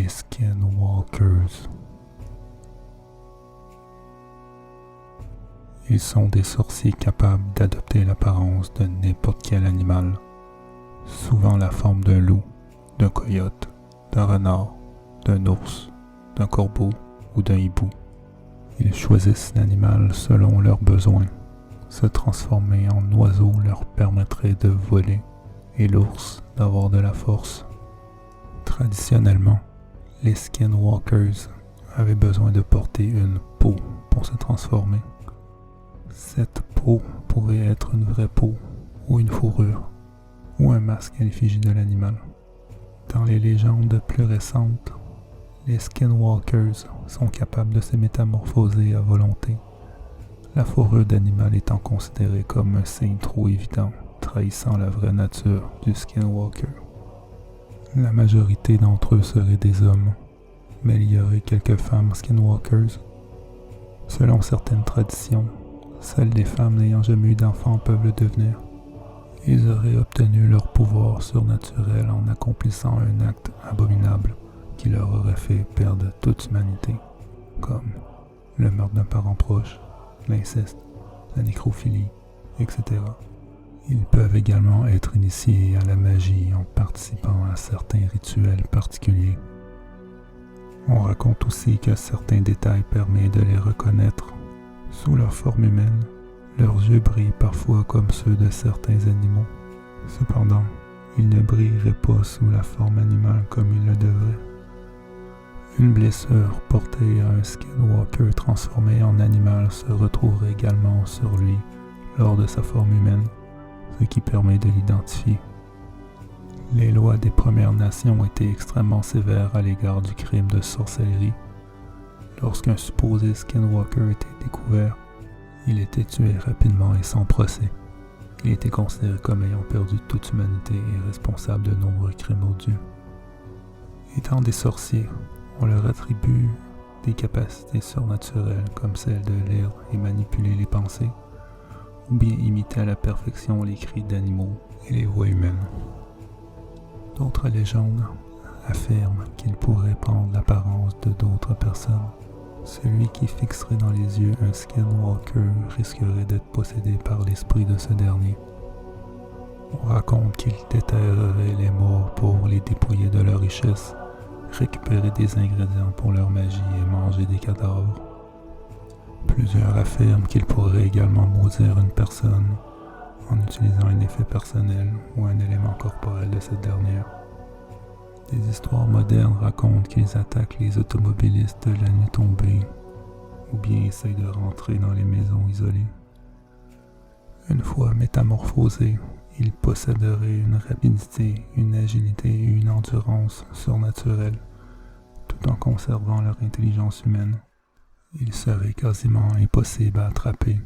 les Skinwalkers. Ils sont des sorciers capables d'adopter l'apparence de n'importe quel animal, souvent la forme d'un loup, d'un coyote, d'un renard, d'un ours, d'un corbeau ou d'un hibou. Ils choisissent l'animal selon leurs besoins. Se transformer en oiseau leur permettrait de voler et l'ours d'avoir de la force. Traditionnellement, les Skinwalkers avaient besoin de porter une peau pour se transformer. Cette peau pouvait être une vraie peau ou une fourrure ou un masque à l'effigie de l'animal. Dans les légendes plus récentes, les Skinwalkers sont capables de se métamorphoser à volonté, la fourrure d'animal étant considérée comme un signe trop évident, trahissant la vraie nature du Skinwalker. La majorité d'entre eux seraient des hommes, mais il y aurait quelques femmes Skinwalkers. Selon certaines traditions, seules les femmes n'ayant jamais eu d'enfants peuvent le devenir. Ils auraient obtenu leur pouvoir surnaturel en accomplissant un acte abominable qui leur aurait fait perdre toute humanité, comme le meurtre d'un parent proche, l'inceste, la nécrophilie, etc. Ils peuvent également être initiés à la magie en participant à certains rituels particuliers. On raconte aussi que certains détails permettent de les reconnaître. Sous leur forme humaine, leurs yeux brillent parfois comme ceux de certains animaux. Cependant, ils ne brilleraient pas sous la forme animale comme ils le devraient. Une blessure portée à un Skinwalker transformé en animal se retrouverait également sur lui lors de sa forme humaine, ce qui permet de l'identifier. Les lois des Premières Nations étaient extrêmement sévères à l'égard du crime de sorcellerie. Lorsqu'un supposé Skinwalker était découvert, il était tué rapidement et sans procès. Il était considéré comme ayant perdu toute humanité et responsable de nombreux crimes odieux. Étant des sorciers, on leur attribue des capacités surnaturelles comme celle de lire et manipuler les pensées, ou bien imiter à la perfection les cris d'animaux et les voix humaines. D'autres légendes affirment qu'ils pourraient prendre l'apparence de d'autres personnes. Celui qui fixerait dans les yeux un Skinwalker risquerait d'être possédé par l'esprit de ce dernier. On raconte qu'il déterrerait les morts pour les dépouiller de leurs richesses, récupérer des ingrédients pour leur magie et manger des cadavres. Plusieurs affirment qu'il pourrait également maudire une personne en utilisant un effet personnel ou un élément corporel de cette dernière. Des histoires modernes racontent qu'ils attaquent les automobilistes de la nuit tombée ou bien essayent de rentrer dans les maisons isolées. Une fois métamorphosés, ils posséderaient une rapidité, une agilité et une endurance surnaturelles, tout en conservant leur intelligence humaine. Ils seraient quasiment impossibles à attraper.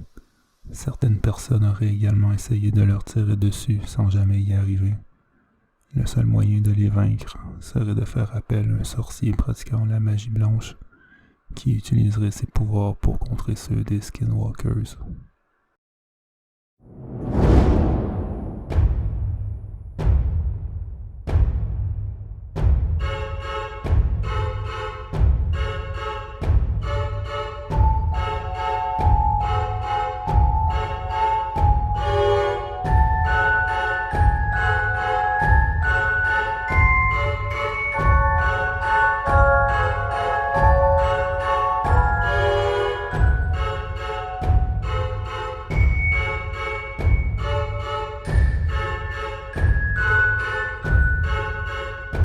Certaines personnes auraient également essayé de leur tirer dessus sans jamais y arriver. Le seul moyen de les vaincre serait de faire appel à un sorcier pratiquant la magie blanche qui utiliserait ses pouvoirs pour contrer ceux des Skinwalkers.